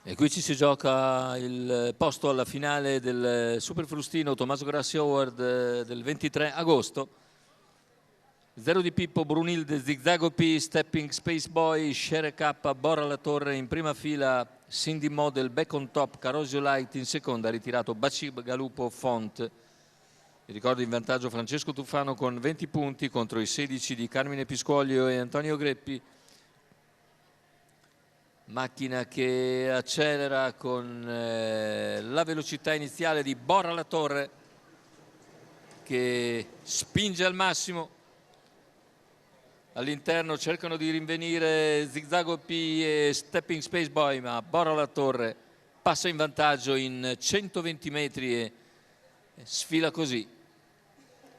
E qui ci si gioca il posto alla finale del Super Frustino Tommaso Grassi Award del 23 agosto. 0 di Pippo, Brunilde, Zigzago P, Stepping Space Boy, Shere K, Bora La Torre in prima fila, Cindy Model, Back on Top, Carosio Light in seconda, ritirato Bacib, Galupo, Font. Vi ricordo in vantaggio Francesco Tufano con 20 punti contro i 16 di Carmine Piscoglio e Antonio Greppi. Macchina che accelera con la velocità iniziale di Bora La Torre, che spinge al massimo. All'interno cercano di rinvenire Zigzago P e Stepping Space Boy, ma Bora La Torre passa in vantaggio in 120 metri e sfila così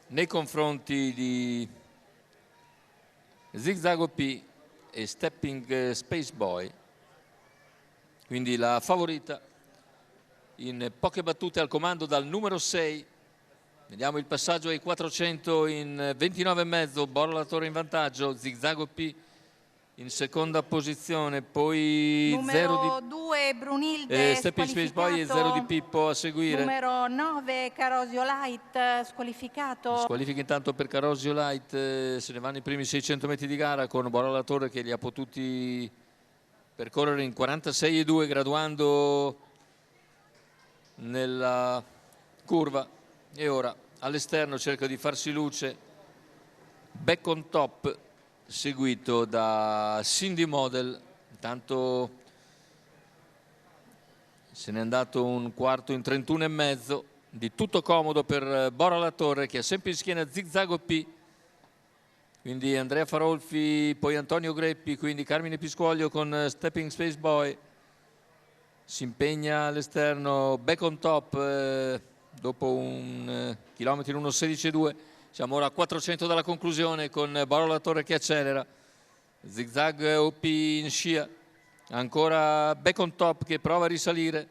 nei confronti di Zigzago P e Stepping Space Boy. Quindi la favorita in poche battute al comando dal numero 6. Vediamo il passaggio ai 400 in 29,5, Bora La Torre in vantaggio, Zigzago P in seconda posizione, poi numero 2 Brunilde Stepping Space Boy e 0 di Pippo a seguire. Numero 9 Carosio Light squalificato. Squalifica intanto per Carosio Light, se ne vanno i primi 600 metri di gara con Bora La Torre che li ha potuti percorrere in 46,2 graduando nella curva. E ora all'esterno cerca di farsi luce Back on Top, seguito da Cindy Model. Intanto se n'è andato un quarto in 31,5, di tutto comodo per Bora La Torre che ha sempre in schiena Zigzago P, quindi Andrea Farolfi, poi Antonio Greppi, quindi Carmine Piscoglio con Stepping Space Boy. Si impegna all'esterno Back on Top dopo un chilometro in 1:16,2. Siamo ora a 400 dalla conclusione con Bora La Torre che accelera. Zigzag OP in scia, ancora Back on Top che prova a risalire.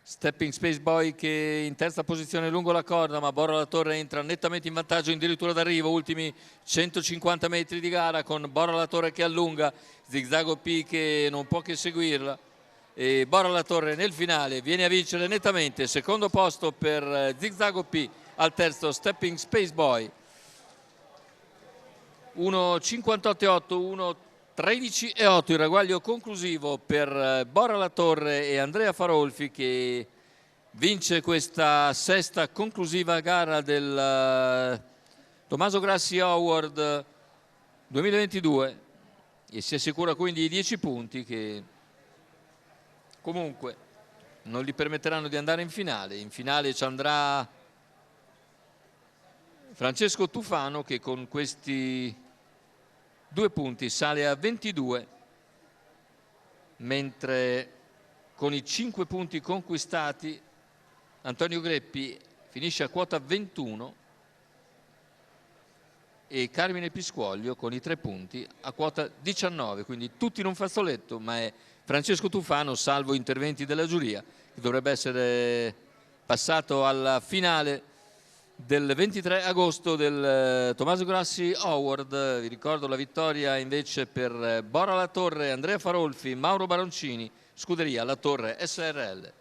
Stepping Space Boy che in terza posizione lungo la corda, ma Bora La Torre entra nettamente in vantaggio in dirittura d'arrivo. Ultimi 150 metri di gara con Bora La Torre che allunga, Zigzago P che non può che seguirla. E Bora La Torre nel finale viene a vincere nettamente. Secondo posto per Zigzago P, al terzo Stepping Space Boy. 1:58,8, 1:13,8 il ragguaglio conclusivo per Bora La Torre e Andrea Farolfi che vince questa sesta conclusiva gara del Tommaso Grassi Award 2022 e si assicura quindi i 10 punti che comunque non gli permetteranno di andare in finale. In finale ci andrà Francesco Tufano che con questi 2 punti sale a 22, mentre con i 5 punti conquistati Antonio Greppi finisce a quota 21 e Carmine Piscoglio con i 3 punti a quota 19, quindi tutti in un fazzoletto, ma è Francesco Tufano, salvo interventi della giuria, che dovrebbe essere passato alla finale del 23 agosto del Tommaso Grassi Award. Vi ricordo la vittoria invece per Bora La Torre, Andrea Farolfi, Mauro Baroncini, scuderia La Torre SRL.